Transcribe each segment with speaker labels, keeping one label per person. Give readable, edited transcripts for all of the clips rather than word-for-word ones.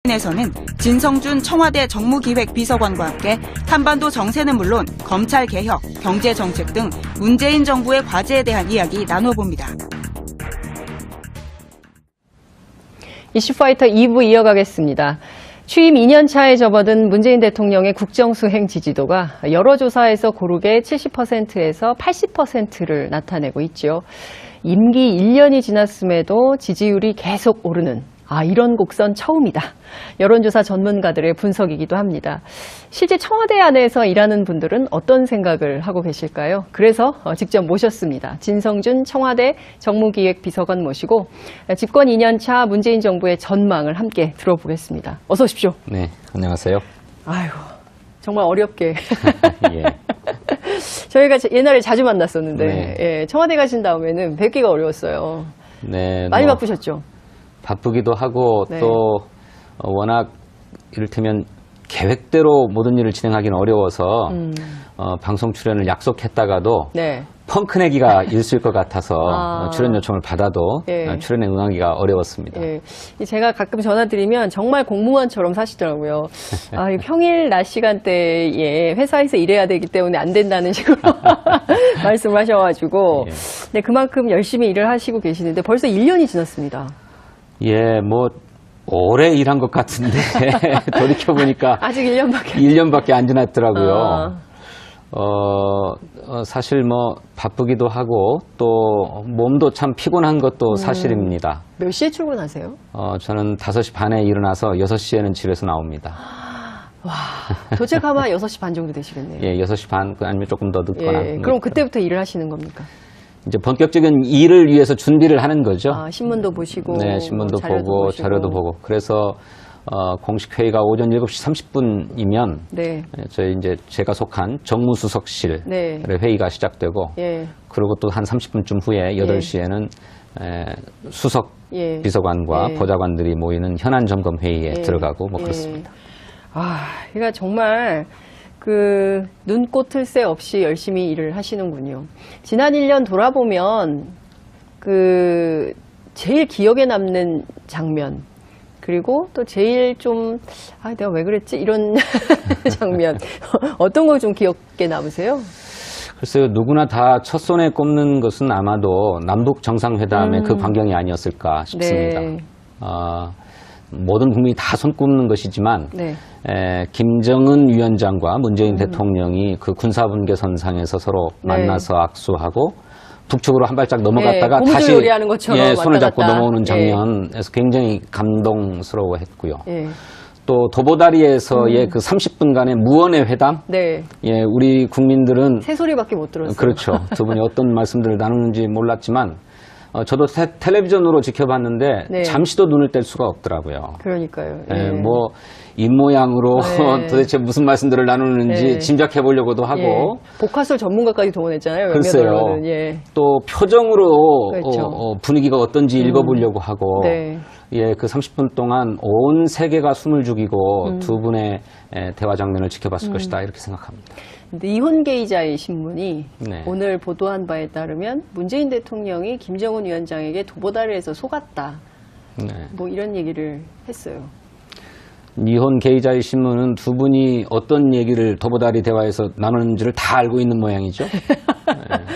Speaker 1: 에서는 진성준 청와대 정무기획비서관과 함께 한반도 정세는 물론 검찰 개혁, 경제 정책 등 문재인 정부의 과제에 대한 이야기 나눠봅니다.
Speaker 2: 이슈파이터 2부 이어가겠습니다. 취임 2년 차에 접어든 문재인 대통령의 국정수행 지지도가 여러 조사에서 고르게 70%에서 80%를 나타내고 있죠. 임기 1년이 지났음에도 지지율이 계속 오르는 이런 곡선 처음이다. 여론조사 전문가들의 분석이기도 합니다. 실제 청와대 안에서 일하는 분들은 어떤 생각을 하고 계실까요? 그래서 직접 모셨습니다. 진성준 청와대 정무기획비서관 모시고 집권 2년 차 문재인 정부의 전망을 함께 들어보겠습니다. 어서 오십시오.
Speaker 3: 네, 안녕하세요.
Speaker 2: 아이고, 정말 어렵게.
Speaker 3: 예.
Speaker 2: 저희가 옛날에 자주 만났었는데
Speaker 3: 네.
Speaker 2: 예, 청와대 가신 다음에는 뵙기가 어려웠어요.
Speaker 3: 네,
Speaker 2: 많이 바쁘셨죠?
Speaker 3: 바쁘기도 하고
Speaker 2: 네.
Speaker 3: 또 워낙 이를테면 계획대로 모든 일을 진행하기는 어려워서 방송 출연을 약속했다가도
Speaker 2: 네.
Speaker 3: 펑크내기가 있을 것 같아서 출연 요청을 받아도
Speaker 2: 예.
Speaker 3: 출연에 응하기가 어려웠습니다.
Speaker 2: 예. 제가 가끔 전화드리면 정말 공무원처럼 사시더라고요. 이 평일 낮 시간대에 회사에서 일해야 되기 때문에 안 된다는 식으로 말씀을 하셔가지고
Speaker 3: 예.
Speaker 2: 네, 그만큼 열심히 일을 하시고 계시는데 벌써 1년이 지났습니다.
Speaker 3: 예, 뭐 오래 일한 것 같은데 돌이켜보니까
Speaker 2: 아직 1년밖에
Speaker 3: 1년밖에 안 지났더라고요. 사실 뭐 바쁘기도 하고 또 몸도 참 피곤한 것도 사실입니다.
Speaker 2: 몇 시에 출근하세요?
Speaker 3: 저는 5시 반에 일어나서 6시에는 집에서 나옵니다.
Speaker 2: 와, 도착 아마 6시 반 정도 되시겠네요.
Speaker 3: 예, 6시 반 아니면 조금 더 늦거나.
Speaker 2: 예, 그럼 그때부터 일을 하시는 겁니까?
Speaker 3: 이제 본격적인 일을 위해서 준비를 하는 거죠.
Speaker 2: 신문도 보시고,
Speaker 3: 네, 신문도 보고
Speaker 2: 보시고.
Speaker 3: 자료도 보고. 그래서 공식 회의가 오전 7시 30분이면
Speaker 2: 네.
Speaker 3: 저희 이제 제가 속한 정무수석실
Speaker 2: 네.
Speaker 3: 회의가 시작되고
Speaker 2: 예.
Speaker 3: 그리고 또 한 30분쯤 후에 8시에는 수석
Speaker 2: 예.
Speaker 3: 비서관과
Speaker 2: 예.
Speaker 3: 보좌관들이 모이는 현안 점검 회의에
Speaker 2: 예.
Speaker 3: 들어가고 뭐
Speaker 2: 예.
Speaker 3: 그렇습니다.
Speaker 2: 그러니까 정말 눈꽃을 새 없이 열심히 일을 하시는군요. 지난 1년 돌아보면 제일 기억에 남는 장면, 그리고 또 제일 좀 내가 왜 그랬지? 이런 장면 어떤 거 좀 기억에 남으세요?
Speaker 3: 글쎄요, 누구나 다 첫손에 꼽는 것은 아마도 남북 정상회담의 그 광경이 아니었을까 싶습니다.
Speaker 2: 네.
Speaker 3: 모든 국민이 다 손꼽는 것이지만
Speaker 2: 네.
Speaker 3: 김정은 위원장과 문재인 대통령이 그 군사분계선상에서 서로 만나서 악수하고 북측으로 한 발짝 넘어갔다가 다시
Speaker 2: 요리하는 것처럼
Speaker 3: 손을 잡고
Speaker 2: 갔다.
Speaker 3: 넘어오는 장면에서 굉장히 감동스러워했고요.
Speaker 2: 예.
Speaker 3: 또 도보다리에서의 그 30분간의 무언의 회담,
Speaker 2: 네.
Speaker 3: 예, 우리 국민들은
Speaker 2: 새소리밖에 못 들었어요.
Speaker 3: 그렇죠. 두 분이 어떤 말씀들을 나누는지 몰랐지만 저도 텔레비전으로 지켜봤는데
Speaker 2: 네.
Speaker 3: 잠시도 눈을 뗄 수가 없더라고요.
Speaker 2: 그러니까요.
Speaker 3: 예, 뭐 입모양으로
Speaker 2: 네.
Speaker 3: 도대체 무슨 말씀들을 나누는지
Speaker 2: 네.
Speaker 3: 짐작해 보려고도 하고
Speaker 2: 복화술 전문가까지 동원했잖아요.
Speaker 3: 글쎄요.
Speaker 2: 예.
Speaker 3: 또 표정으로
Speaker 2: 그렇죠.
Speaker 3: 분위기가 어떤지 읽어보려고 하고
Speaker 2: 네.
Speaker 3: 예, 그 30분 동안 온 세계가 숨을 죽이고 두 분의 대화 장면을 지켜봤을 것이다 이렇게 생각합니다.
Speaker 2: 근데 이혼계이자의 신문이
Speaker 3: 네.
Speaker 2: 오늘 보도한 바에 따르면 문재인 대통령이 김정은 위원장에게 도보다리에서 속았다.
Speaker 3: 네.
Speaker 2: 뭐 이런 얘기를 했어요.
Speaker 3: 이혼 게이자의 신문은 두 분이 어떤 얘기를 도보다리 대화에서 나누는지를 다 알고 있는 모양이죠. 네,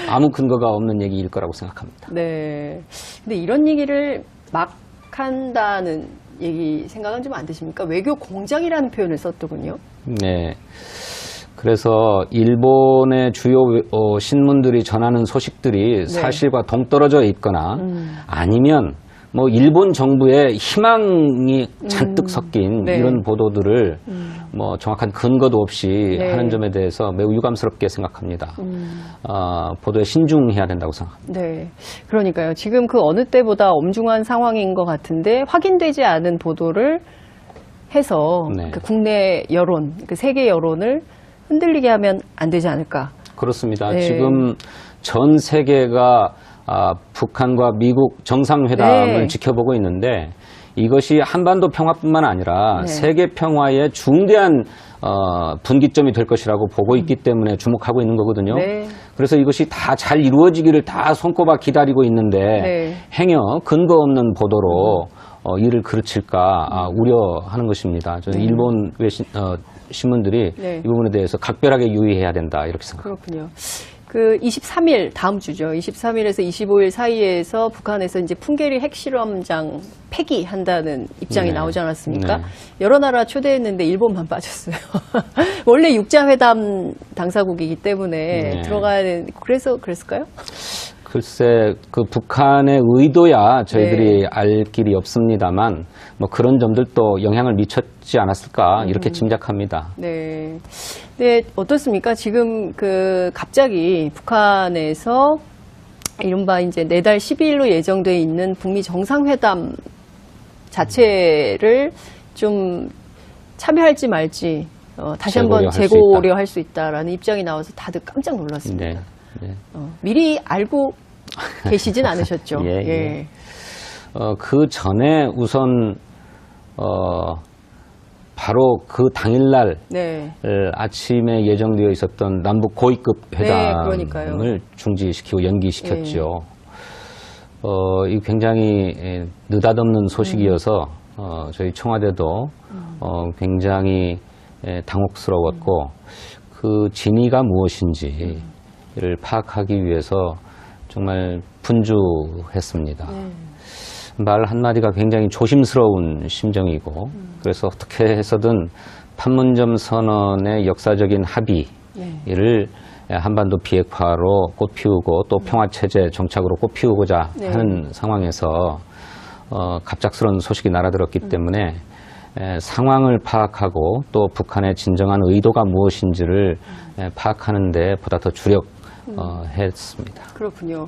Speaker 3: 아무 근거가 없는 얘기일 거라고 생각합니다.
Speaker 2: 네. 근데 이런 얘기를 막 한다는 얘기 생각은 좀 안 드십니까? 외교 공작이라는 표현을 썼더군요.
Speaker 3: 네. 그래서 일본의 주요 신문들이 전하는 소식들이 사실과 동떨어져 있거나 아니면 뭐 일본 정부의 희망이 잔뜩 섞인
Speaker 2: 네.
Speaker 3: 이런 보도들을 뭐 정확한 근거도 없이
Speaker 2: 네.
Speaker 3: 하는 점에 대해서 매우 유감스럽게 생각합니다. 보도에 신중해야 된다고 생각합니다.
Speaker 2: 네. 그러니까요. 지금 그 어느 때보다 엄중한 상황인 것 같은데 확인되지 않은 보도를 해서
Speaker 3: 네.
Speaker 2: 그 국내 여론, 그 세계 여론을 흔들리게 하면 안 되지 않을까.
Speaker 3: 그렇습니다.
Speaker 2: 네.
Speaker 3: 지금 전 세계가 북한과 미국 정상회담을
Speaker 2: 네.
Speaker 3: 지켜보고 있는데 이것이 한반도 평화뿐만 아니라
Speaker 2: 네.
Speaker 3: 세계 평화의 중대한 분기점이 될 것이라고 보고 있기 때문에 주목하고 있는 거거든요.
Speaker 2: 네.
Speaker 3: 그래서 이것이 다 잘 이루어지기를 다 손꼽아 기다리고 있는데
Speaker 2: 네.
Speaker 3: 행여 근거 없는 보도로 일을 그르칠까 우려하는 것입니다. 저는 일본 신문들이
Speaker 2: 네.
Speaker 3: 이 부분에 대해서 각별하게 유의해야 된다 이렇게 생각합니다.
Speaker 2: 그렇군요. 그 23일 다음 주죠. 23일에서 25일 사이에서 북한에서 이제 풍계리 핵실험장 폐기한다는 입장이
Speaker 3: 네.
Speaker 2: 나오지 않았습니까?
Speaker 3: 네.
Speaker 2: 여러 나라 초대했는데 일본만 빠졌어요. 원래 육자회담 당사국이기 때문에
Speaker 3: 네.
Speaker 2: 들어가야 되는 그래서 그랬을까요?
Speaker 3: 글쎄, 그 북한의 의도야 저희들이
Speaker 2: 네.
Speaker 3: 알 길이 없습니다만, 뭐 그런 점들도 영향을 미쳤지 않았을까, 이렇게 짐작합니다.
Speaker 2: 네. 네, 어떻습니까? 지금 그 갑자기 북한에서 이른바 이제 내달 12일로 예정돼 있는 북미 정상회담 자체를 좀 참여할지 말지 다시 한번 재고려할 수 있다라는 입장이 나와서 다들 깜짝 놀랐습니다.
Speaker 3: 네. 네.
Speaker 2: 미리 알고 계시진 않으셨죠?
Speaker 3: 예, 예. 그 전에 우선, 바로 그 당일날
Speaker 2: 네.
Speaker 3: 아침에 예정되어 있었던 남북 고위급 회담을
Speaker 2: 그러니까요.
Speaker 3: 중지시키고 연기시켰죠. 이 굉장히 느닷없는 소식이어서 저희 청와대도 굉장히 당혹스러웠고 그 진위가 무엇인지를 파악하기 위해서 정말 분주했습니다. 말 한마디가 굉장히 조심스러운 심정이고 그래서 어떻게 해서든 판문점 선언의 역사적인 합의를 한반도 비핵화로 꽃피우고 또 평화체제 정착으로 꽃피우고자 하는 상황에서 갑작스러운 소식이 날아들었기 때문에 상황을 파악하고 또 북한의 진정한 의도가 무엇인지를 파악하는 데 보다 더 주력했습니다.
Speaker 2: 그렇군요.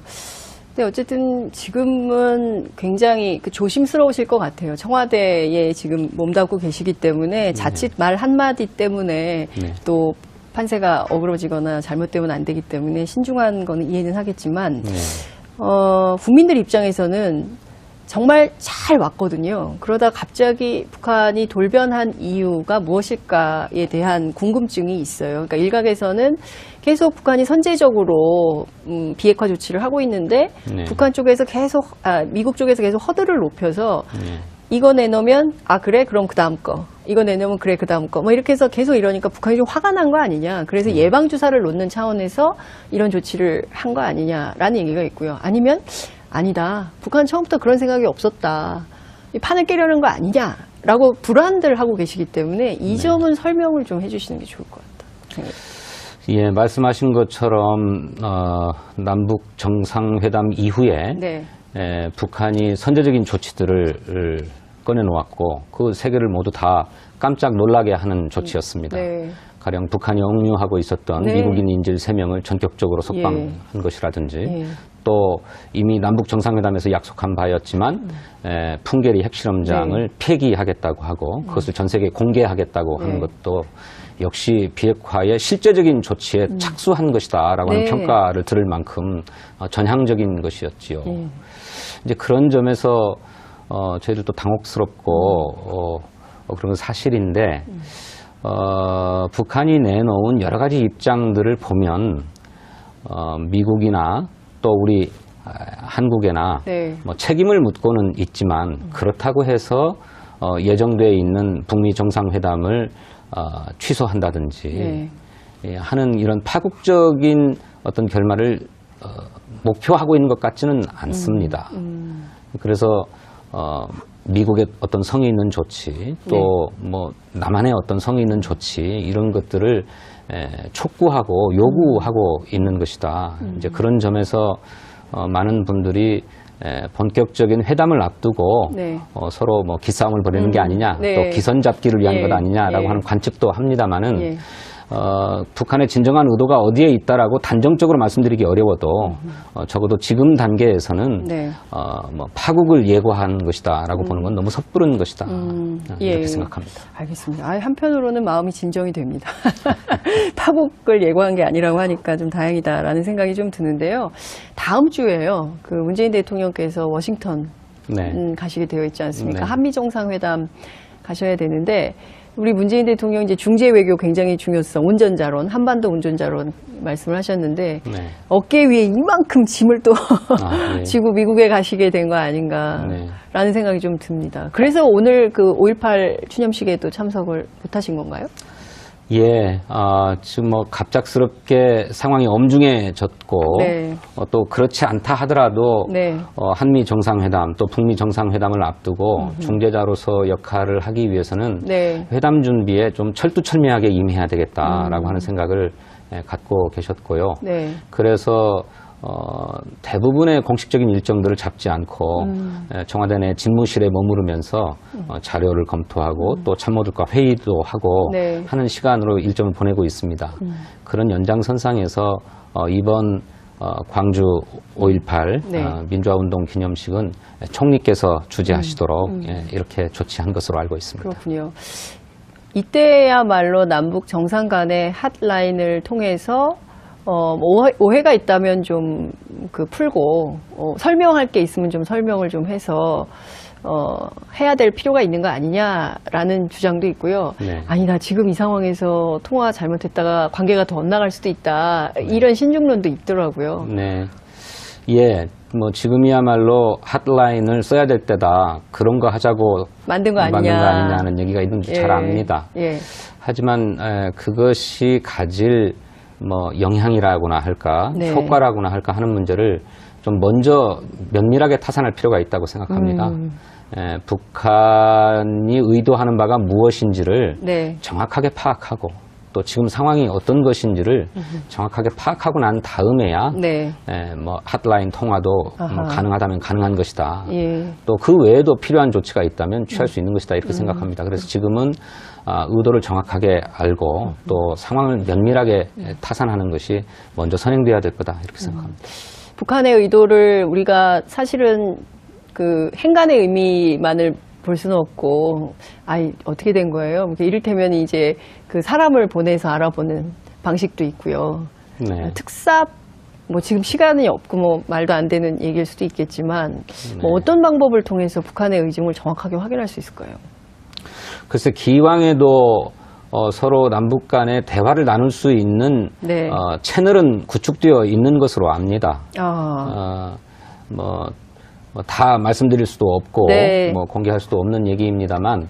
Speaker 2: 네, 어쨌든 지금은 굉장히 조심스러우실 것 같아요. 청와대에 지금 몸담고 계시기 때문에 자칫 말 한마디 때문에 또 판세가 어그러지거나 잘못되면 안 되기 때문에 신중한 거는 이해는 하겠지만 국민들 입장에서는 정말 잘 왔거든요. 그러다 갑자기 북한이 돌변한 이유가 무엇일까에 대한 궁금증이 있어요. 그러니까 일각에서는 계속 북한이 선제적으로 비핵화 조치를 하고 있는데 북한 쪽에서 미국 쪽에서 계속 허들을 높여서 이거 내놓으면 그래 그럼 그 다음 거 이거 내놓으면 그래 그 다음 거 뭐 이렇게 해서 계속 이러니까 북한이 좀 화가 난 거 아니냐. 그래서 예방 주사를 놓는 차원에서 이런 조치를 한 거 아니냐라는 얘기가 있고요. 아니면 아니다. 북한 처음부터 그런 생각이 없었다. 이 판을 깨려는 거 아니냐라고 불안들 하고 계시기 때문에 이 점은 설명을 좀 해주시는 게 좋을 것 같다.
Speaker 3: 예, 말씀하신 것처럼 남북 정상회담 이후에 북한이 선제적인 조치들을 꺼내놓았고 그 세계를 모두 다 깜짝 놀라게 하는 조치였습니다. 가령 북한이 억류하고 있었던 미국인 인질 3명을 전격적으로 석방한 것이라든지 또 이미 남북 정상회담에서 약속한 바였지만 풍계리 핵실험장을 폐기하겠다고 하고 그것을 전 세계에 공개하겠다고 하는 것도 역시 비핵화의 실제적인 조치에 착수한 것이다라고 하는 평가를 들을 만큼 전향적인 것이었지요. 이제 그런 점에서 저희들도 당혹스럽고 그런 건 사실인데 북한이 내놓은 여러 가지 입장들을 보면 미국이나 또 우리 한국에나 뭐 책임을 묻고는 있지만 그렇다고 해서 예정되어 있는 북미 정상회담을 취소한다든지 하는 이런 파국적인 어떤 결말을 목표하고 있는 것 같지는 않습니다. 그래서 미국의 어떤 성의 있는 조치 또 뭐 남한의 어떤 성의 있는 조치 이런 것들을 촉구하고 요구하고 있는 것이다. 이제 그런 점에서 많은 분들이 본격적인 회담을 앞두고 서로 뭐 기싸움을 벌이는 게 아니냐 또 기선 잡기를 위한 것 아니냐라고 하는 관측도 합니다만은 북한의 진정한 의도가 어디에 있다라고 단정적으로 말씀드리기 어려워도 적어도 지금 단계에서는 뭐 파국을 예고한 것이다라고 보는 건 너무 섣부른 것이다 이렇게 생각합니다.
Speaker 2: 알겠습니다. 한편으로는 마음이 진정이 됩니다. 파국을 예고한 게 아니라고 하니까 좀 다행이다라는 생각이 좀 드는데요. 다음 주에요. 그 문재인 대통령께서 워싱턴 가시게 되어 있지 않습니까? 한미 정상회담 가셔야 되는데 우리 문재인 대통령 이제 중재 외교 굉장히 중요성, 온전자론, 한반도 온전자론 말씀을 하셨는데
Speaker 3: 네.
Speaker 2: 어깨 위에 이만큼 짐을 또
Speaker 3: 네.
Speaker 2: 지고 미국에 가시게 된 거 아닌가라는 생각이 좀 듭니다. 그래서 오늘 그 5.18 추념식에도 참석을 못 하신 건가요?
Speaker 3: 예, 지금 뭐 갑작스럽게 상황이 엄중해졌고
Speaker 2: 네.
Speaker 3: 또 그렇지 않다 하더라도
Speaker 2: 네.
Speaker 3: 한미 정상회담 또 북미 정상회담을 앞두고 중재자로서 역할을 하기 위해서는
Speaker 2: 네.
Speaker 3: 회담 준비에 좀 철두철미하게 임해야 되겠다라고 하는 생각을 갖고 계셨고요.
Speaker 2: 네.
Speaker 3: 그래서 대부분의 공식적인 일정들을 잡지 않고 청와대 내 집무실에 머무르면서 자료를 검토하고 또 참모들과 회의도 하고
Speaker 2: 네.
Speaker 3: 하는 시간으로 일정을 보내고 있습니다. 그런 연장선상에서 이번 광주 5.18
Speaker 2: 네.
Speaker 3: 민주화운동 기념식은 총리께서 주재하시도록 이렇게 조치한 것으로 알고 있습니다.
Speaker 2: 그렇군요. 이때야말로 남북 정상 간의 핫라인을 통해서 오해가 있다면 좀 풀고 설명할 게 있으면 좀 설명을 좀 해서 해야 될 필요가 있는 거 아니냐라는 주장도 있고요.
Speaker 3: 네.
Speaker 2: 아니다, 지금 이 상황에서 통화 잘못했다가 관계가 더 엇나갈 수도 있다. 이런 신중론도 있더라고요.
Speaker 3: 네. 예, 뭐 지금이야말로 핫라인을 써야 될 때다. 그런 거 하자고
Speaker 2: 만든 거
Speaker 3: 만든 거
Speaker 2: 아니냐.
Speaker 3: 아니냐는 얘기가 있는지 잘 압니다.
Speaker 2: 예.
Speaker 3: 하지만 그것이 가질 뭐 영향이라고나 할까,
Speaker 2: 네.
Speaker 3: 효과라고나 할까 하는 문제를 좀 먼저 면밀하게 타산할 필요가 있다고 생각합니다. 북한이 의도하는 바가 무엇인지를
Speaker 2: 네.
Speaker 3: 정확하게 파악하고 또 지금 상황이 어떤 것인지를 정확하게 파악하고 난 다음에야
Speaker 2: 네.
Speaker 3: 뭐 핫라인 통화도 뭐 가능하다면 가능한 것이다.
Speaker 2: 예.
Speaker 3: 또 그 외에도 필요한 조치가 있다면 취할 수 있는 것이다 이렇게 생각합니다. 그래서 지금은 의도를 정확하게 알고 또 상황을 면밀하게 타산하는 것이 먼저 선행돼야 될 거다 이렇게 생각합니다.
Speaker 2: 북한의 의도를 우리가 사실은 그 행간의 의미만을 볼 수는 없고, 어떻게 된 거예요? 이를테면 이제 그 사람을 보내서 알아보는 방식도 있고요.
Speaker 3: 네.
Speaker 2: 특삽, 뭐 지금 시간이 없고 뭐 말도 안 되는 얘기일 수도 있겠지만, 뭐
Speaker 3: 네.
Speaker 2: 어떤 방법을 통해서 북한의 의중을 정확하게 확인할 수 있을까요?
Speaker 3: 글쎄 기왕에도 서로 남북 간에 대화를 나눌 수 있는
Speaker 2: 네.
Speaker 3: 채널은 구축되어 있는 것으로 압니다. 다 말씀드릴 수도 없고
Speaker 2: 네.
Speaker 3: 뭐 공개할 수도 없는 얘기입니다만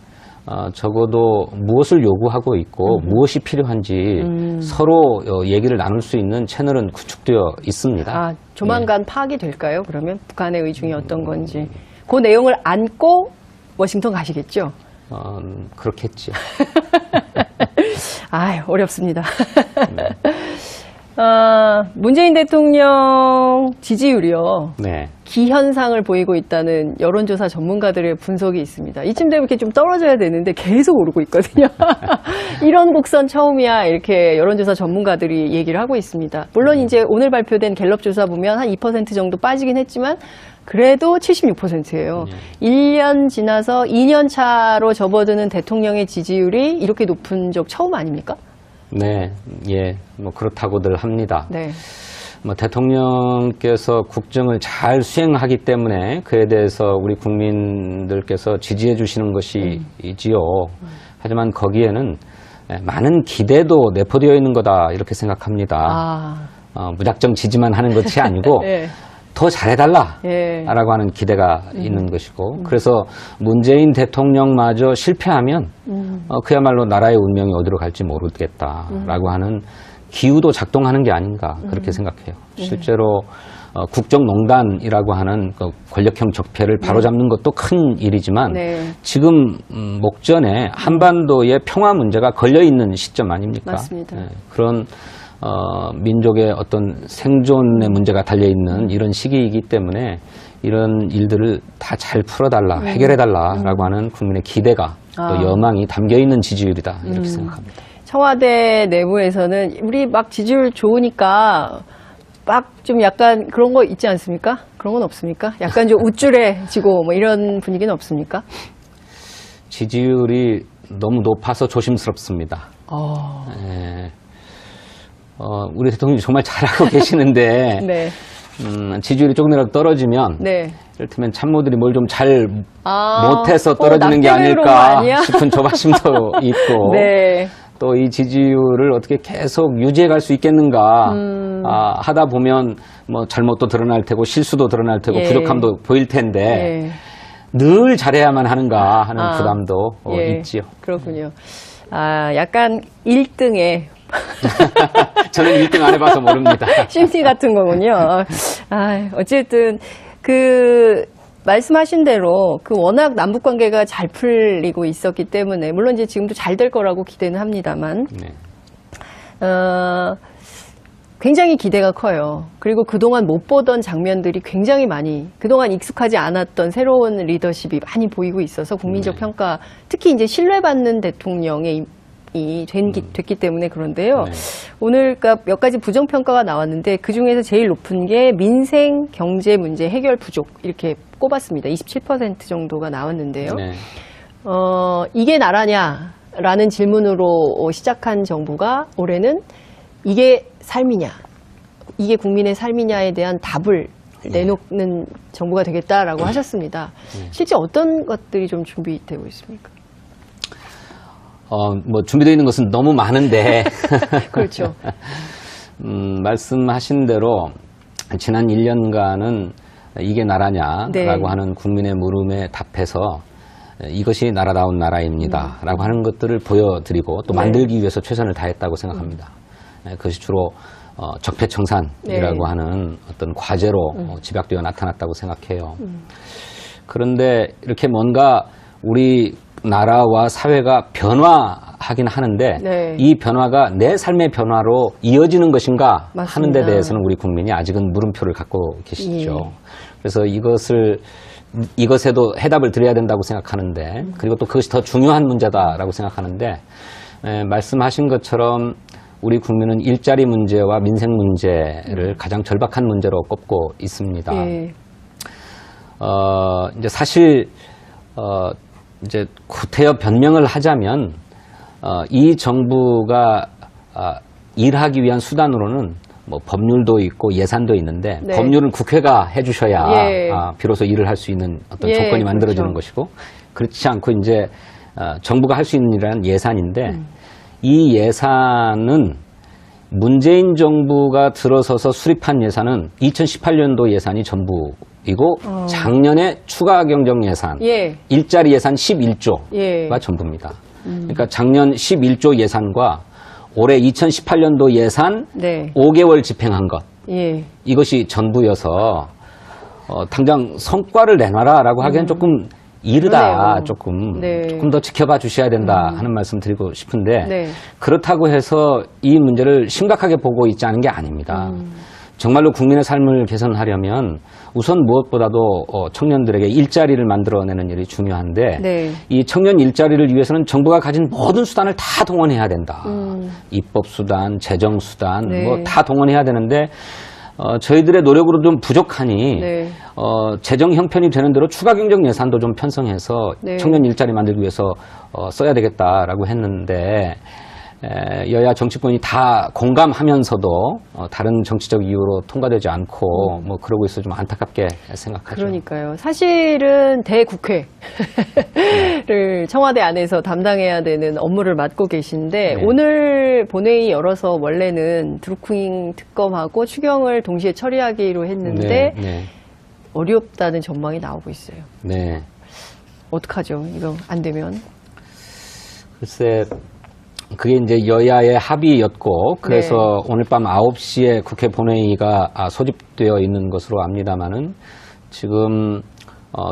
Speaker 3: 적어도 무엇을 요구하고 있고 무엇이 필요한지 서로 얘기를 나눌 수 있는 채널은 구축되어 있습니다.
Speaker 2: 조만간 파악이 될까요? 그러면 북한의 의중이 어떤 건지 그 내용을 안고 워싱턴 가시겠죠?
Speaker 3: 그렇겠지.
Speaker 2: 어렵습니다. 네. 문재인 대통령 지지율이요.
Speaker 3: 네.
Speaker 2: 기현상을 보이고 있다는 여론조사 전문가들의 분석이 있습니다. 이쯤 되면 이렇게 좀 떨어져야 되는데 계속 오르고 있거든요. 이런 곡선 처음이야 이렇게 여론조사 전문가들이 얘기를 하고 있습니다. 물론 이제 오늘 발표된 갤럽 조사 보면 한 2% 정도 빠지긴 했지만 그래도 76%예요. 1년 지나서 2년 차로 접어드는 대통령의 지지율이 이렇게 높은 적 처음 아닙니까?
Speaker 3: 네, 예, 뭐 그렇다고들 합니다.
Speaker 2: 네.
Speaker 3: 뭐 대통령께서 국정을 잘 수행하기 때문에 그에 대해서 우리 국민들께서 지지해 주시는 것이지요. 하지만 거기에는 많은 기대도 내포되어 있는 거다 이렇게 생각합니다. 무작정 지지만 하는 것이 아니고
Speaker 2: 네.
Speaker 3: 더 잘해달라
Speaker 2: 예.
Speaker 3: 라고 하는 기대가 있는 것이고 그래서 문재인 대통령마저 실패하면 그야말로 나라의 운명이 어디로 갈지 모르겠다라고 하는 기우도 작동하는 게 아닌가 그렇게 생각해요. 실제로 국정농단이라고 하는 그 권력형 적폐를 바로잡는 것도 큰 일이지만
Speaker 2: 네.
Speaker 3: 지금 목전에 한반도의 평화 문제가 걸려있는 시점 아닙니까?
Speaker 2: 맞습니다.
Speaker 3: 네, 그런 민족의 어떤 생존의 문제가 달려있는 이런 시기이기 때문에 이런 일들을 다 잘 풀어달라, 해결해달라라고 하는 국민의 기대가 또 여망이 담겨있는 지지율이다 이렇게 생각합니다.
Speaker 2: 청와대 내부에서는 우리 막 지지율 좋으니까 막 좀 약간 그런 거 있지 않습니까? 그런 건 없습니까? 약간 좀 우쭐해지고 뭐 이런 분위기는 없습니까?
Speaker 3: 지지율이 너무 높아서 조심스럽습니다. 우리 대통령이 정말 잘하고 계시는데
Speaker 2: 네.
Speaker 3: 지지율이 조금이라도 떨어지면
Speaker 2: 네.
Speaker 3: 이를테면 참모들이 뭘 좀 잘
Speaker 2: 아,
Speaker 3: 못해서 떨어지는 게
Speaker 2: 낙태를 그런 거
Speaker 3: 아닐까
Speaker 2: 아니야?
Speaker 3: 싶은 조바심도 있고
Speaker 2: 네.
Speaker 3: 또 이 지지율을 어떻게 계속 유지해 갈 수 있겠는가 하다 보면 뭐 잘못도 드러날 테고 실수도 드러날 테고
Speaker 2: 예.
Speaker 3: 부족함도 보일 텐데
Speaker 2: 예.
Speaker 3: 늘 잘해야만 하는가 하는 부담도
Speaker 2: 예.
Speaker 3: 있지요.
Speaker 2: 그렇군요. 아, 약간 1등에
Speaker 3: 저는 1등 안 해봐서 모릅니다.
Speaker 2: 심리 같은 거군요. 아, 어쨌든 말씀하신 대로 워낙 남북 관계가 잘 풀리고 있었기 때문에 물론 이제 지금도 잘 될 거라고 기대는 합니다만
Speaker 3: 네.
Speaker 2: 굉장히 기대가 커요. 그리고 그동안 못 보던 장면들이 굉장히 많이 그동안 익숙하지 않았던 새로운 리더십이 많이 보이고 있어서 국민적
Speaker 3: 네.
Speaker 2: 평가 특히 이제 신뢰받는 대통령이 됐기 때문에 그런데요.
Speaker 3: 네.
Speaker 2: 오늘 몇 가지 부정평가가 나왔는데 그중에서 제일 높은 게 민생 경제 문제 해결 부족 이렇게 꼽았습니다. 27% 정도가 나왔는데요.
Speaker 3: 네.
Speaker 2: 이게 나라냐라는 질문으로 시작한 정부가 올해는 이게 삶이냐, 이게 국민의 삶이냐에 대한 답을 내놓는 정부가 되겠다라고 하셨습니다. 실제 어떤 것들이 좀 준비되고 있습니까?
Speaker 3: 뭐 준비되어 있는 것은 너무 많은데
Speaker 2: 그렇죠.
Speaker 3: 말씀하신 대로 지난 1년간은 이게 나라냐라고
Speaker 2: 네.
Speaker 3: 하는 국민의 물음에 답해서 이것이 나라다운 나라입니다 라고 하는 것들을 보여드리고 또 만들기 위해서 최선을 다했다고 생각합니다. 그것이 주로 적폐청산이라고
Speaker 2: 네.
Speaker 3: 하는 어떤 과제로 집약되어 나타났다고 생각해요. 그런데 이렇게 뭔가 우리 나라와 사회가 변화하긴 하는데
Speaker 2: 네.
Speaker 3: 이 변화가 내 삶의 변화로 이어지는 것인가
Speaker 2: 맞습니다.
Speaker 3: 하는 데 대해서는 우리 국민이 아직은 물음표를 갖고 계시죠.
Speaker 2: 예.
Speaker 3: 그래서 이것에도 해답을 드려야 된다고 생각하는데 그리고 또 그것이 더 중요한 문제다라고 생각하는데 말씀하신 것처럼 우리 국민은 일자리 문제와 민생 문제를 가장 절박한 문제로 꼽고 있습니다.
Speaker 2: 예.
Speaker 3: 이제 사실 이제 구태여 변명을 하자면 이 정부가 일하기 위한 수단으로는 뭐 법률도 있고 예산도 있는데
Speaker 2: 네.
Speaker 3: 법률은 국회가 해주셔야
Speaker 2: 예.
Speaker 3: 비로소 일을 할 수 있는 어떤
Speaker 2: 예,
Speaker 3: 조건이 만들어지는
Speaker 2: 그렇죠.
Speaker 3: 것이고 그렇지 않고 이제 정부가 할 수 있는 일은 예산인데 이 예산은 문재인 정부가 들어서서 수립한 예산은 2018년도 예산이 전부이고 작년에 추가 경정 예산,
Speaker 2: 예.
Speaker 3: 일자리 예산 11조가
Speaker 2: 예.
Speaker 3: 전부입니다. 그러니까 작년 11조 예산과 올해 2018년도 예산
Speaker 2: 네.
Speaker 3: 5개월 집행한 것
Speaker 2: 예.
Speaker 3: 이것이 전부여서 당장 성과를 내놔라라고 하기엔 조금 이르다.
Speaker 2: 그러네요.
Speaker 3: 조금 더 지켜봐 주셔야 된다 하는 말씀 드리고 싶은데
Speaker 2: 네.
Speaker 3: 그렇다고 해서 이 문제를 심각하게 보고 있지 않은 게 아닙니다. 정말로 국민의 삶을 개선하려면 우선 무엇보다도 청년들에게 일자리를 만들어내는 일이 중요한데
Speaker 2: 네.
Speaker 3: 이 청년 일자리를 위해서는 정부가 가진 모든 수단을 다 동원해야 된다. 입법수단, 재정수단
Speaker 2: 네.
Speaker 3: 뭐 다 동원해야 되는데 저희들의 노력으로 좀 부족하니
Speaker 2: 네.
Speaker 3: 재정 형편이 되는 대로 추가 경정 예산도 좀 편성해서
Speaker 2: 네.
Speaker 3: 청년 일자리 만들기 위해서 써야 되겠다라고 했는데 여야 정치권이 다 공감하면서도 다른 정치적 이유로 통과되지 않고 뭐 그러고 있어 좀 안타깝게 생각하죠.
Speaker 2: 그러니까요. 사실은 대국회를 청와대 안에서 담당해야 되는 업무를 맡고 계신데
Speaker 3: 네.
Speaker 2: 오늘 본회의 열어서 원래는 드루킹 특검하고 추경을 동시에 처리하기로 했는데
Speaker 3: 네.
Speaker 2: 어렵다는 전망이 나오고 있어요.
Speaker 3: 네.
Speaker 2: 어떡하죠? 이거 안 되면.
Speaker 3: 글쎄 그게 이제 여야의 합의였고 그래서 오늘 밤 9시에 국회 본회의가 소집되어 있는 것으로 압니다마는 지금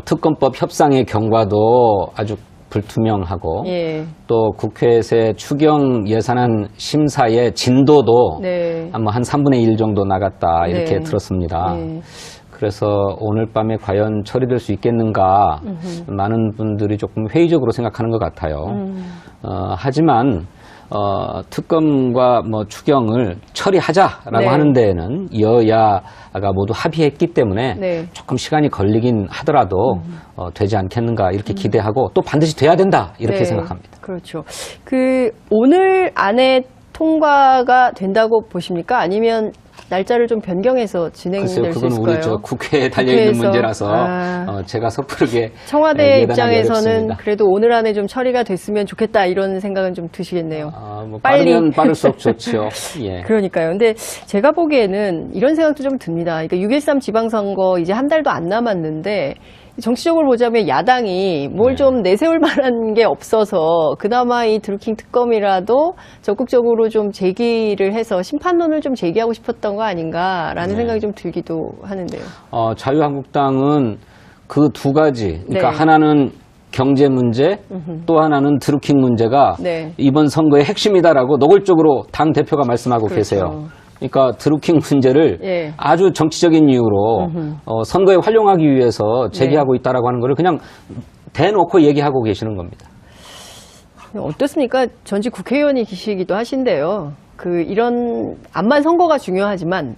Speaker 3: 특검법 협상의 경과도 아주 불투명하고
Speaker 2: 예.
Speaker 3: 또 국회에서의 추경 예산안 심사의 진도도
Speaker 2: 네.
Speaker 3: 한 3분의 1 정도 나갔다 이렇게
Speaker 2: 네.
Speaker 3: 들었습니다.
Speaker 2: 네.
Speaker 3: 그래서 오늘 밤에 과연 처리될 수 있겠는가 많은 분들이 조금 회의적으로 생각하는 것 같아요. 하지만 특검과 뭐 추경을 처리하자라고
Speaker 2: 네.
Speaker 3: 하는 데에는 여야가 모두 합의했기 때문에
Speaker 2: 네.
Speaker 3: 조금 시간이 걸리긴 하더라도 되지 않겠는가 이렇게 기대하고 또 반드시 돼야 된다 이렇게
Speaker 2: 네.
Speaker 3: 생각합니다.
Speaker 2: 그렇죠. 오늘 안에 통과가 된다고 보십니까? 아니면 날짜를 좀 변경해서 진행될 수 있을까요?
Speaker 3: 그건 우리 저 국회에 달려있는 문제라서 제가 섣부르게
Speaker 2: 청와대
Speaker 3: 예단하기
Speaker 2: 입장에서는
Speaker 3: 어렵습니다.
Speaker 2: 그래도 오늘 안에 좀 처리가 됐으면 좋겠다 이런 생각은 좀 드시겠네요.
Speaker 3: 뭐
Speaker 2: 빨리.
Speaker 3: 빠르면 빠를수록 좋죠. 예.
Speaker 2: 그러니까요. 근데 제가 보기에는 이런 생각도 좀 듭니다. 그러니까 6.13 지방선거 이제 한 달도 안 남았는데 정치적으로 보자면 야당이 뭘 좀 내세울 만한 게 없어서 그나마 이 드루킹 특검이라도 적극적으로 좀 제기를 해서 심판론을 좀 제기하고 싶었던 거 아닌가라는 생각이 좀 들기도 하는데요.
Speaker 3: 자유한국당은 그 두 가지, 그러니까
Speaker 2: 네.
Speaker 3: 하나는 경제 문제, 또 하나는 드루킹 문제가
Speaker 2: 네.
Speaker 3: 이번 선거의 핵심이다라고 노골적으로 당 대표가 말씀하고
Speaker 2: 그렇죠.
Speaker 3: 계세요. 그러니까 드루킹 문제를
Speaker 2: 예.
Speaker 3: 아주 정치적인 이유로 선거에 활용하기 위해서 제기하고 있다라고 하는 것을 그냥 대놓고 얘기하고 계시는 겁니다.
Speaker 2: 어떻습니까? 전직 국회의원이시기도 하신데요. 이런 암만 선거가 중요하지만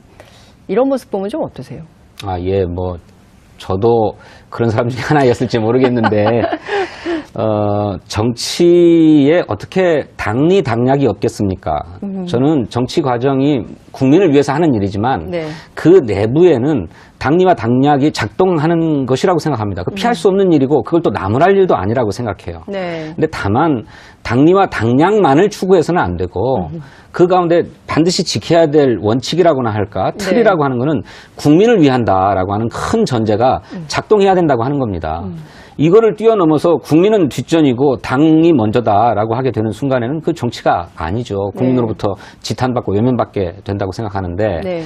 Speaker 2: 이런 모습 보면 좀 어떠세요?
Speaker 3: 예, 뭐 저도 그런 사람 중에 하나였을지 모르겠는데 정치에 어떻게 당리당략이 없겠습니까? 저는 정치 과정이 국민을 위해서 하는 일이지만
Speaker 2: 네.
Speaker 3: 그 내부에는 당리와 당략이 작동하는 것이라고 생각합니다. 피할 수 없는 일이고 그걸 또 나무랄 일도 아니라고 생각해요.
Speaker 2: 네.
Speaker 3: 근데 다만 당리와 당략만을 추구해서는 안 되고 그 가운데 반드시 지켜야 될 원칙이라고나 할까 틀이라고 하는 거는 국민을 위한다라고 하는 큰 전제가 작동해야 된다고 하는 겁니다. 이거를 뛰어넘어서 국민은 뒷전이고 당이 먼저다라고 하게 되는 순간에는 그 정치가 아니죠. 국민으로부터 지탄받고 외면받게 된다고 생각하는데
Speaker 2: 네.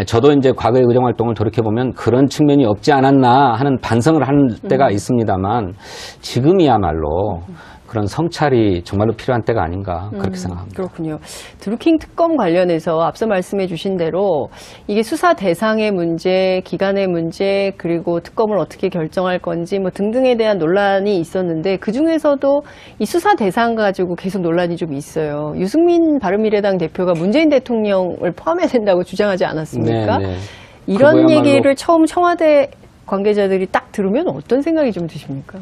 Speaker 3: 저도 이제 과거의 의정활동을 돌이켜보면 그런 측면이 없지 않았나 하는 반성을 하는 때가 있습니다만 지금이야말로 그런 성찰이 정말로 필요한 때가 아닌가 그렇게 생각합니다.
Speaker 2: 그렇군요. 드루킹 특검 관련해서 앞서 말씀해 주신 대로 이게 수사 대상의 문제, 기간의 문제, 그리고 특검을 어떻게 결정할 건지 뭐 등등에 대한 논란이 있었는데 그중에서도 이 수사 대상 가지고 계속 논란이 좀 있어요. 유승민 바른미래당 대표가 문재인 대통령을 포함해야 된다고 주장하지 않았습니까?
Speaker 3: 네.
Speaker 2: 이런
Speaker 3: 그거야말로-
Speaker 2: 얘기를 처음 청와대 관계자들이 딱 들으면 어떤 생각이 좀 드십니까?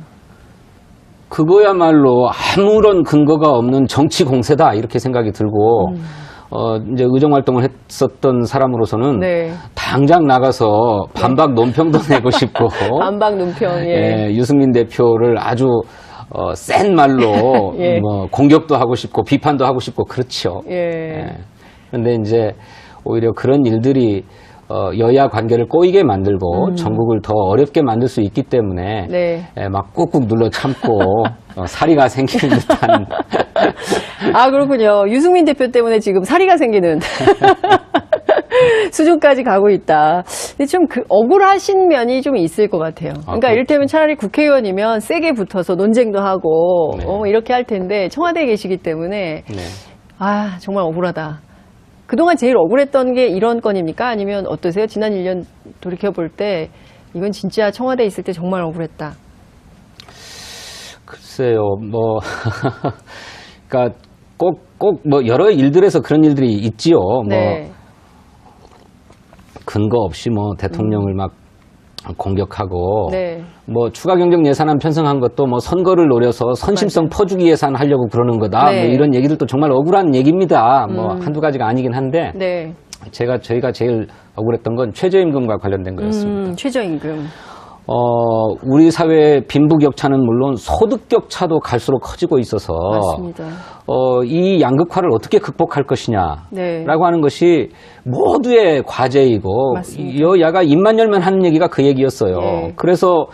Speaker 3: 그거야말로 아무런 근거가 없는 정치 공세다 이렇게 생각이 들고 이제 의정 활동을 했었던 사람으로서는
Speaker 2: 네.
Speaker 3: 당장 나가서 반박 논평도 내고 싶고
Speaker 2: 안박 논평. 예.
Speaker 3: 유승민 대표를 아주 센 말로
Speaker 2: 예.
Speaker 3: 뭐 공격도 하고 싶고 비판도 하고 싶고 그렇죠.
Speaker 2: 예.
Speaker 3: 그런데 이제 오히려 그런 일들이 여야 관계를 꼬이게 만들고 전국을 더 어렵게 만들 수 있기 때문에
Speaker 2: 네.
Speaker 3: 막 꾹꾹 눌러 참고 사리가 생기는 듯한
Speaker 2: 그렇군요. 유승민 대표 때문에 지금 사리가 생기는 수준까지 가고 있다. 근데 좀 억울하신 면이 좀 있을 것 같아요. 그러니까 이를테면 차라리 국회의원이면 세게 붙어서 논쟁도 하고
Speaker 3: 네.
Speaker 2: 이렇게 할 텐데 청와대에 계시기 때문에
Speaker 3: 네.
Speaker 2: 정말 억울하다. 그동안 제일 억울했던 게 이런 건입니까? 아니면 어떠세요? 지난 1년 돌이켜볼 때 이건 진짜 청와대에 있을 때 정말 억울했다.
Speaker 3: 글쎄요, 뭐, 그러니까 꼭 뭐 여러 일들에서 그런 일들이 있지요.
Speaker 2: 네.
Speaker 3: 뭐 근거 없이 뭐 대통령을 막 공격하고
Speaker 2: 네.
Speaker 3: 뭐 추가 경정 예산안 편성한 것도 뭐 선거를 노려서 선심성 퍼주기 예산 하려고 그러는 거다.
Speaker 2: 네.
Speaker 3: 뭐 이런 얘기들도 정말 억울한 얘기입니다. 뭐 한두 가지가 아니긴 한데
Speaker 2: 네.
Speaker 3: 저희가 제일 억울했던 건 최저임금과 관련된 거였습니다.
Speaker 2: 최저임금.
Speaker 3: 우리 사회의 빈부격차는 물론 소득격차도 갈수록 커지고 있어서
Speaker 2: 맞습니다.
Speaker 3: 이 양극화를 어떻게 극복할 것이냐라고
Speaker 2: 네.
Speaker 3: 하는 것이 모두의 과제이고
Speaker 2: 맞습니다.
Speaker 3: 여야가 입만 열면 하는 얘기가 그 얘기였어요.
Speaker 2: 네.
Speaker 3: 그래서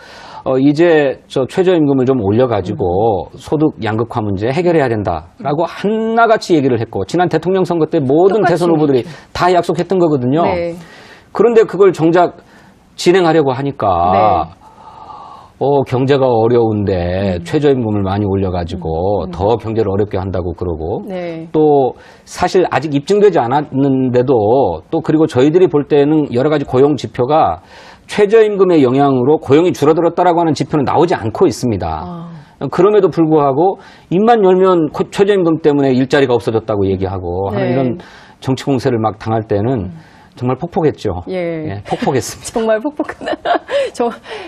Speaker 3: 이제 저 최저임금을 좀 올려가지고 소득 양극화 문제 해결해야 된다라고 하나같이 얘기를 했고 지난 대통령 선거 때 모든
Speaker 2: 똑같이
Speaker 3: 대선 후보들이 다 약속했던 거거든요.
Speaker 2: 네.
Speaker 3: 그런데 그걸 정작 진행하려고 하니까 경제가 어려운데 최저임금을 많이 올려가지고 더 경제를 어렵게 한다고 그러고
Speaker 2: 네.
Speaker 3: 또 사실 아직 입증되지 않았는데도 또 그리고 저희들이 볼 때는 여러 가지 고용 지표가 최저임금의 영향으로 고용이 줄어들었다라고 하는 지표는 나오지 않고 있습니다. 그럼에도 불구하고 입만 열면 최저임금 때문에 일자리가 없어졌다고 얘기하고 하는 이런 정치 공세를 막 당할 때는 정말 폭폭했죠.
Speaker 2: 예.
Speaker 3: 폭폭했습니다.
Speaker 2: 정말 폭폭한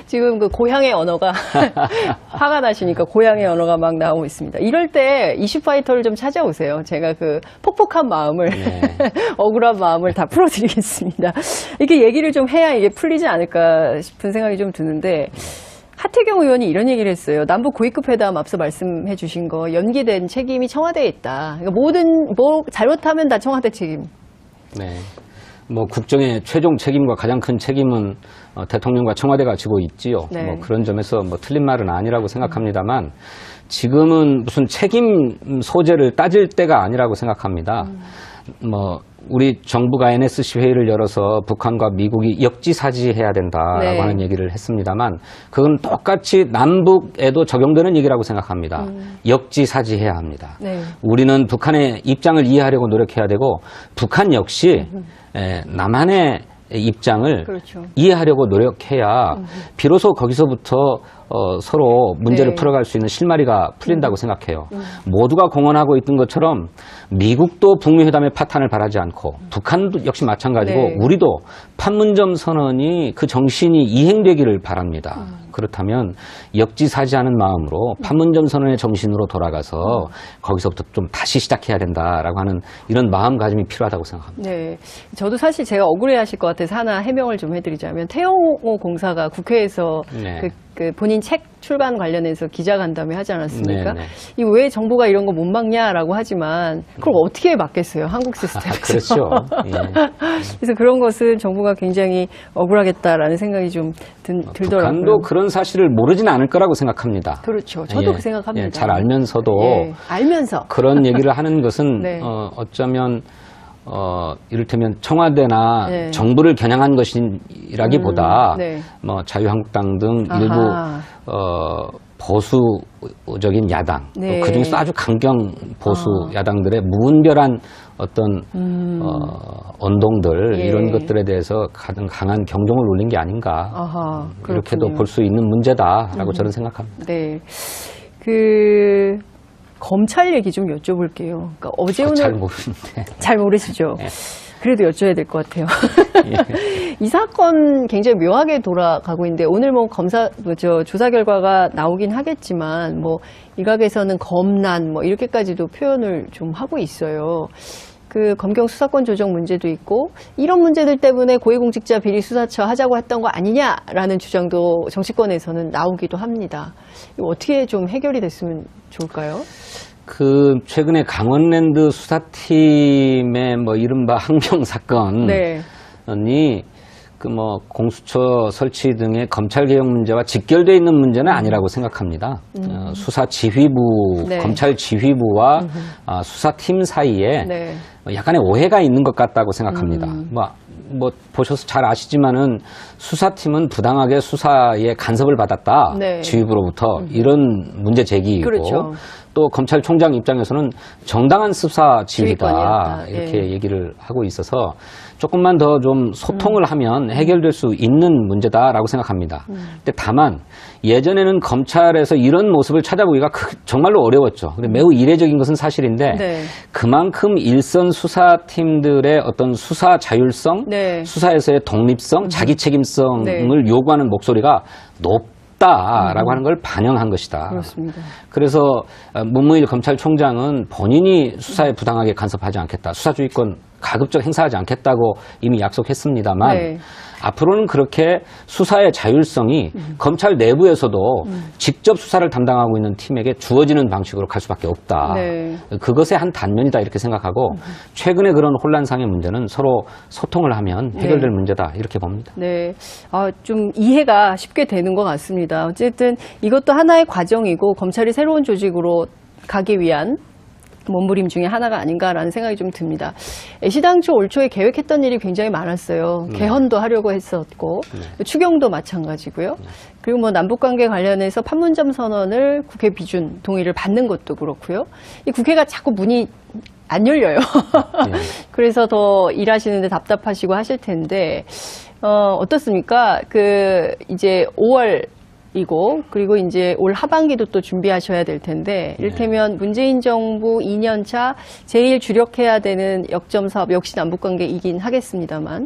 Speaker 2: 지금 그 고향의 언어가 화가 나시니까 고향의 언어가 막 나오고 있습니다. 이럴 때 이슈파이터를 좀 찾아오세요. 제가 그 폭폭한 마음을
Speaker 3: 네.
Speaker 2: 억울한 마음을 다 풀어드리겠습니다. 이렇게 얘기를 좀 해야 이게 풀리지 않을까 싶은 생각이 좀 드는데 하태경 의원이 이런 얘기를 했어요. 남북 고위급 회담 앞서 말씀해 주신 거 연기된 책임이 청와대에 있다. 그러니까 뭐 잘못하면 다 청와대 책임.
Speaker 3: 네. 뭐 국정의 최종 책임과 가장 큰 책임은 대통령과 청와대가 지고 있지요.
Speaker 2: 네.
Speaker 3: 뭐 그런 점에서 뭐 틀린 말은 아니라고 생각합니다만 지금은 무슨 책임 소재를 따질 때가 아니라고 생각합니다. 뭐 우리 정부가 NSC 회의를 열어서 북한과 미국이 역지사지해야 된다라고
Speaker 2: 네.
Speaker 3: 하는 얘기를 했습니다만 그건 똑같이 남북에도 적용되는 얘기라고 생각합니다. 역지사지해야 합니다.
Speaker 2: 네.
Speaker 3: 우리는 북한의 입장을 이해하려고 노력해야 되고 북한 역시 남한의 입장을
Speaker 2: 그렇죠.
Speaker 3: 이해하려고 노력해야 비로소 거기서부터 서로 문제를
Speaker 2: 네.
Speaker 3: 풀어갈 수 있는 실마리가 풀린다고 생각해요. 모두가 공언하고 있던 것처럼 미국도 북미 회담의 파탄을 바라지 않고 북한도 역시 마찬가지고
Speaker 2: 네.
Speaker 3: 우리도 판문점 선언이 그 정신이 이행되기를 바랍니다. 그렇다면 역지사지하는 마음으로 판문점 선언의 정신으로 돌아가서 거기서부터 좀 다시 시작해야 된다라고 하는 이런 마음가짐이 필요하다고 생각합니다.
Speaker 2: 네. 저도 사실 제가 억울해하실 것 같아서 하나 해명을 좀 해드리자면 태영호 공사가 국회에서
Speaker 3: 네.
Speaker 2: 그 본인 책 출간 관련해서 기자간담회 하지 않았습니까?
Speaker 3: 네, 네.
Speaker 2: 이 왜 정부가 이런 거 못 막냐라고 하지만 그걸 어떻게 막겠어요? 한국 시스템에서.
Speaker 3: 그렇죠. 예.
Speaker 2: 그래서 그런 것은 정부가 굉장히 억울하겠다라는 생각이 좀 들더라고요.
Speaker 3: 북한도 그런 사실을 모르진 않을 거라고 생각합니다.
Speaker 2: 그렇죠. 저도
Speaker 3: 예.
Speaker 2: 그 생각합니다.
Speaker 3: 예, 잘 알면서도
Speaker 2: 예, 알면서
Speaker 3: 그런 얘기를 하는 것은
Speaker 2: 네.
Speaker 3: 어쩌면 이를테면 청와대나
Speaker 2: 네.
Speaker 3: 정부를 겨냥한 것이라기보다
Speaker 2: 네.
Speaker 3: 뭐 자유한국당 등
Speaker 2: 아하.
Speaker 3: 일부 보수적인 야당
Speaker 2: 네.
Speaker 3: 그중에서 아주 강경 보수 야당들의 무분별한 어떤 언동들
Speaker 2: 예.
Speaker 3: 이런 것들에 대해서 가장 강한 경종을 울린 게 아닌가
Speaker 2: 아하,
Speaker 3: 이렇게도
Speaker 2: 그렇군요.
Speaker 3: 볼 수 있는 문제다라고 저는 생각합니다.
Speaker 2: 네. 검찰 얘기 좀 여쭤볼게요. 그러니까 어제 오늘
Speaker 3: 잘 모르는데.
Speaker 2: 잘 모르시죠?
Speaker 3: 네.
Speaker 2: 그래도 여쭤야 될 것 같아요.
Speaker 3: 예.
Speaker 2: 이 사건 굉장히 묘하게 돌아가고 있는데 오늘 뭐 조사 결과가 나오긴 하겠지만 뭐 일각에서는 검난 뭐 이렇게까지도 표현을 좀 하고 있어요. 그 검경 수사권 조정 문제도 있고 이런 문제들 때문에 고위공직자 비리 수사처 하자고 했던 거 아니냐라는 주장도 정치권에서는 나오기도 합니다. 이거 어떻게 좀 해결이 됐으면 좋을까요?
Speaker 3: 최근에 강원랜드 수사팀의 뭐 이른바 항명 사건이
Speaker 2: 네.
Speaker 3: 공수처 설치 등의 검찰 개혁 문제와 직결되어 있는 문제는 아니라고 생각합니다. 수사 지휘부,
Speaker 2: 네.
Speaker 3: 검찰 지휘부와 수사팀 사이에
Speaker 2: 네.
Speaker 3: 약간의 오해가 있는 것 같다고 생각합니다. 보셔서 잘 아시지만은 수사팀은 부당하게 수사에 간섭을 받았다.
Speaker 2: 네.
Speaker 3: 지휘부로부터 이런 문제 제기이고
Speaker 2: 그렇죠.
Speaker 3: 또 검찰총장 입장에서는 정당한 수사 지휘다
Speaker 2: 지휘권이었다.
Speaker 3: 이렇게
Speaker 2: 예.
Speaker 3: 얘기를 하고 있어서 조금만 더 좀 소통을 하면 해결될 수 있는 문제다라고 생각합니다. 근데 다만 예전에는 검찰에서 이런 모습을 찾아보기가 정말로 어려웠죠. 근데 매우 이례적인 것은 사실인데
Speaker 2: 네.
Speaker 3: 그만큼 일선 수사팀들의 어떤 수사 자율성,
Speaker 2: 네.
Speaker 3: 수사에서의 독립성, 자기 책임성을
Speaker 2: 네.
Speaker 3: 요구하는 목소리가 높다라고 하는 걸 반영한 것이다.
Speaker 2: 그렇습니다.
Speaker 3: 그래서 문무일 검찰총장은 본인이 수사에 부당하게 간섭하지 않겠다. 수사주의권 가급적 행사하지 않겠다고 이미 약속했습니다만
Speaker 2: 네.
Speaker 3: 앞으로는 그렇게 수사의 자율성이 검찰 내부에서도 직접 수사를 담당하고 있는 팀에게 주어지는 방식으로 갈 수밖에 없다.
Speaker 2: 네.
Speaker 3: 그것의 한 단면이다 이렇게 생각하고 최근에 그런 혼란상의 문제는 서로 소통을 하면 해결될
Speaker 2: 네.
Speaker 3: 문제다 이렇게 봅니다.
Speaker 2: 네. 좀 이해가 쉽게 되는 것 같습니다. 어쨌든 이것도 하나의 과정이고 검찰이 새로운 조직으로 가기 위한 몸부림 중에 하나가 아닌가라는 생각이 좀 듭니다. 시당초 올 초에 계획했던 일이 굉장히 많았어요. 개헌도 하려고 했었고 추경도 마찬가지고요. 그리고 뭐 남북관계 관련해서 판문점 선언을 국회 비준 동의를 받는 것도 그렇고요. 이 국회가 자꾸 문이 안 열려요. 그래서 더 일하시는데 답답하시고 하실 텐데 어떻습니까? 이제 5월 이고 그리고 이제 올 하반기도 또 준비하셔야 될 텐데 이를테면 문재인 정부 2년차 제일 주력해야 되는 역점 사업 역시 남북관계이긴 하겠습니다만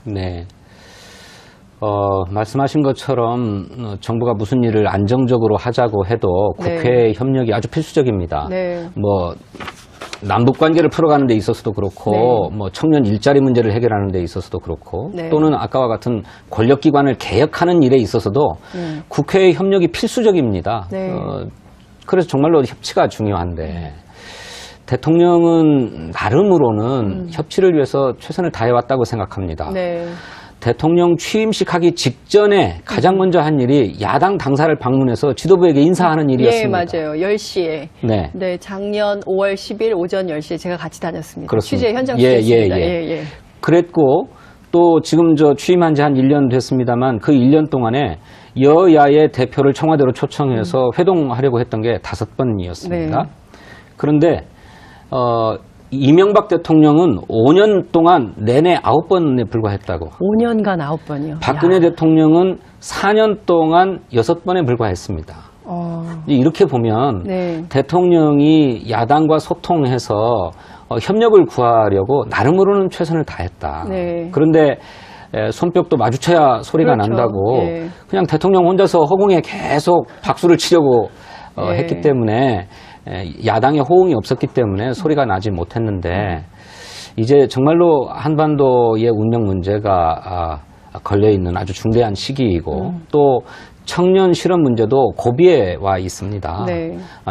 Speaker 3: 네. 말씀하신 것처럼 정부가 무슨 일을 안정적으로 하자고 해도 국회의 협력이 아주 필수적입니다. 뭐 남북 관계를 풀어가는 데 있어서도 그렇고 뭐 청년 일자리 문제를 해결하는 데 있어서도 그렇고 또는 아까와 같은 권력기관을 개혁하는 일에 있어서도 국회의 협력이 필수적입니다. 그래서 정말로 협치가 중요한데 대통령은 나름으로는 협치를 위해서 최선을 다해왔다고 생각합니다. 대통령 취임식 하기 직전에 가장 먼저 한 일이 야당 당사를 방문해서 지도부에게 인사하는 일이었습니다.
Speaker 2: 맞아요. 10시에. 네, 작년 5월 10일 오전 10시에 제가 같이 다녔습니다.
Speaker 3: 그렇습니다.
Speaker 2: 취재 현장 취재했습니다.
Speaker 3: 그랬고 또 지금 취임한 지 한 1년 됐습니다만 그 1년 동안에 여야의 대표를 청와대로 초청해서 회동하려고 했던 게 5번이었습니다. 그런데 이명박 대통령은 5년 동안 내내 9번에 불과했다고.
Speaker 2: 5년간 9번이요.
Speaker 3: 박근혜 대통령은 4년 동안 6번에 불과했습니다. 이렇게 보면 대통령이 야당과 소통해서 협력을 구하려고 나름으로는 최선을 다했다. 그런데 손뼉도 마주쳐야 소리가 난다고 그냥 대통령 혼자서 허공에 계속 박수를 치려고 했기 때문에 야당의 호응이 없었기 때문에 소리가 나지 못했는데 이제 정말로 한반도의 운명 문제가 걸려있는 아주 중대한 시기이고 또 청년 실업 문제도 고비에 와 있습니다.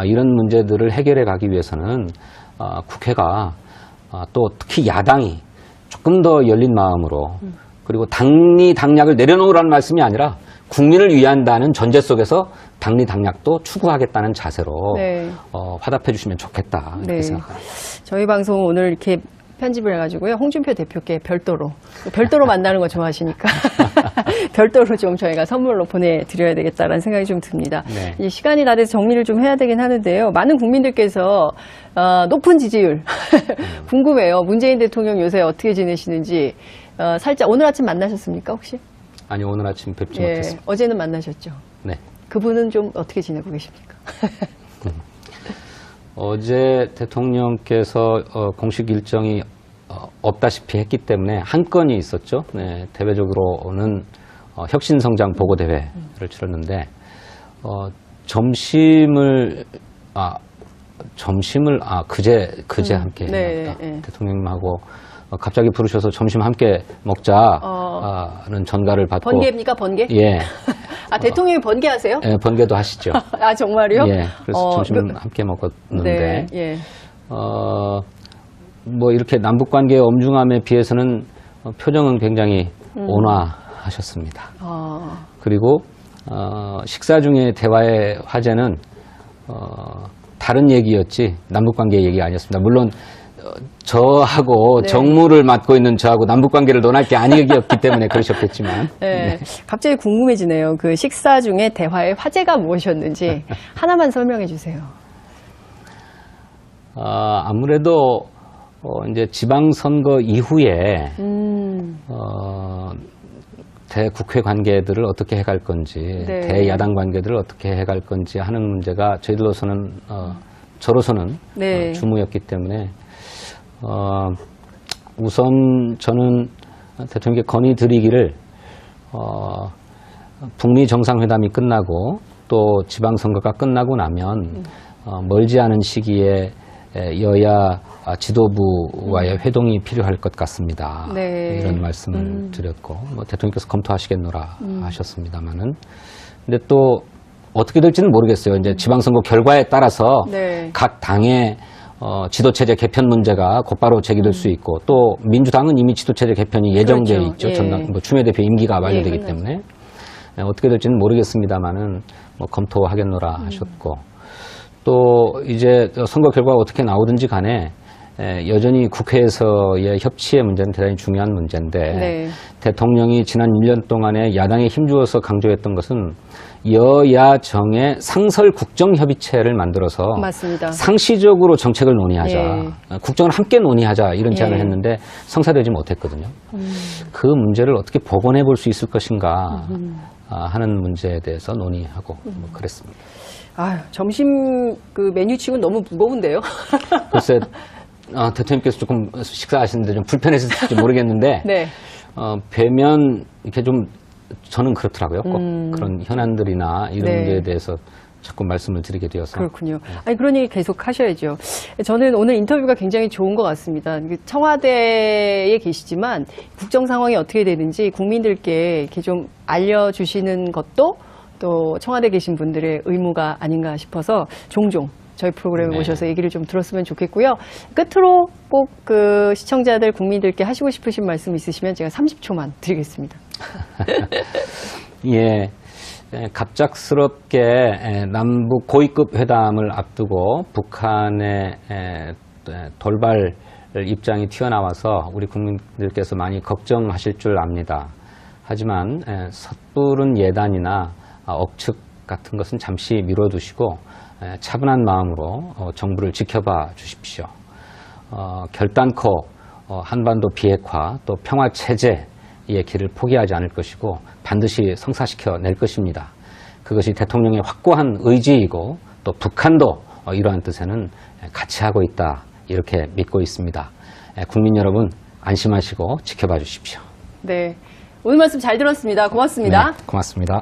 Speaker 3: 이런 문제들을 해결해 가기 위해서는 국회가 또 특히 야당이 조금 더 열린 마음으로 그리고 당리당략을 내려놓으라는 말씀이 아니라 국민을 위한다는 전제 속에서 당리당략도 추구하겠다는 자세로 화답해 주시면 좋겠다 이렇게 생각합니다.
Speaker 2: 저희 방송 오늘 이렇게 편집을 해가지고요. 홍준표 대표께 별도로 만나는 거 좋아하시니까 별도로 좀 저희가 선물로 보내드려야 되겠다라는 생각이 좀 듭니다. 이제 시간이 다 돼서 정리를 좀 해야 되긴 하는데요. 많은 국민들께서 높은 지지율 궁금해요. 문재인 대통령 요새 어떻게 지내시는지 살짝 오늘 아침 만나셨습니까 혹시?
Speaker 3: 아니 오늘 아침 뵙지 못했습니다.
Speaker 2: 어제는 만나셨죠? 그분은 좀 어떻게 지내고 계십니까?
Speaker 3: 어제 대통령께서 공식 일정이 없다시피 했기 때문에 한 건이 있었죠. 대외적으로는 혁신성장 보고대회를 치렀는데 점심을 그제 함께 했다. 대통령님하고 갑자기 부르셔서 점심 함께 먹자는 전가를 받고.
Speaker 2: 번개입니까, 번개? 대통령이 번개하세요?
Speaker 3: 번개도 하시죠.
Speaker 2: 정말요?
Speaker 3: 그래서 점심은 함께 먹었는데, 뭐 이렇게 남북 관계의 엄중함에 비해서는 표정은 굉장히 온화하셨습니다. 그리고 식사 중에 대화의 화제는 다른 얘기였지 남북 관계 얘기가 아니었습니다. 물론. 저하고 정무를 맡고 있는 저하고 남북관계를 논할 게 아니었기 때문에 그러셨겠지만.
Speaker 2: 갑자기 궁금해지네요. 그 식사 중에 대화의 화제가 무엇이었는지 하나만 설명해 주세요.
Speaker 3: 아무래도 이제 지방선거 이후에 대국회 관계들을 어떻게 해갈 건지, 대야당 관계들을 어떻게 해갈 건지 하는 문제가 저희들로서는 저로서는 주무였기 때문에. 우선 저는 대통령께 건의드리기를 북미 정상회담이 끝나고 또 지방선거가 끝나고 나면 멀지 않은 시기에 여야 지도부와의 회동이 필요할 것 같습니다. 이런 말씀을 드렸고 대통령께서 검토하시겠노라 하셨습니다만은 근데 또 어떻게 될지는 모르겠어요. 이제 지방선거 결과에 따라서 각 당의 지도체제 개편 문제가 곧바로 제기될 수 있고 또 민주당은 이미 지도체제 개편이 예정되어 있죠. 추미애 대표 임기가 만료되기 때문에 어떻게 될지는 모르겠습니다만은 검토하겠노라 하셨고 또 이제 선거 결과가 어떻게 나오든지 간에 여전히 국회에서의 협치의 문제는 대단히 중요한 문제인데 대통령이 지난 1년 동안에 야당에 힘주어서 강조했던 것은 여야정의 상설 국정협의체를 만들어서 상시적으로 정책을 논의하자. 국정을 함께 논의하자 이런 제안을 했는데 성사되지 못했거든요. 그 문제를 어떻게 복원해 볼 수 있을 것인가 하는 문제에 대해서 논의하고 그랬습니다.
Speaker 2: 점심 그 메뉴치고는 너무 무거운데요?
Speaker 3: 글쎄 대통령께서 조금 식사하시는데 좀 불편했을지 모르겠는데 뵈면 이렇게 좀 저는 그렇더라고요. 꼭 그런 현안들이나 이런
Speaker 2: 네.
Speaker 3: 문제에 대해서 자꾸 말씀을 드리게 되어서.
Speaker 2: 그렇군요. 아니, 그런 얘기 계속 하셔야죠. 저는 오늘 인터뷰가 굉장히 좋은 것 같습니다. 청와대에 계시지만 국정 상황이 어떻게 되는지 국민들께 이렇게 좀 알려주시는 것도 또 청와대에 계신 분들의 의무가 아닌가 싶어서 종종 저희 프로그램에 모셔서 얘기를 좀 들었으면 좋겠고요. 끝으로 꼭 그 시청자들, 국민들께 하시고 싶으신 말씀 있으시면 제가 30초만 드리겠습니다.
Speaker 3: 예. 갑작스럽게 남북 고위급 회담을 앞두고 북한의 돌발 입장이 튀어나와서 우리 국민들께서 많이 걱정하실 줄 압니다. 하지만 섣부른 예단이나 억측 같은 것은 잠시 미뤄두시고 차분한 마음으로 정부를 지켜봐 주십시오. 결단코 한반도 비핵화 또 평화체제 의 길을 포기하지 않을 것이고 반드시 성사시켜낼 것입니다. 그것이 대통령의 확고한 의지이고 또 북한도 이러한 뜻에는 같이 하고 있다 이렇게 믿고 있습니다. 국민 여러분 안심하시고 지켜봐 주십시오.
Speaker 2: 네, 오늘 말씀 잘 들었습니다. 고맙습니다.
Speaker 3: 네, 고맙습니다.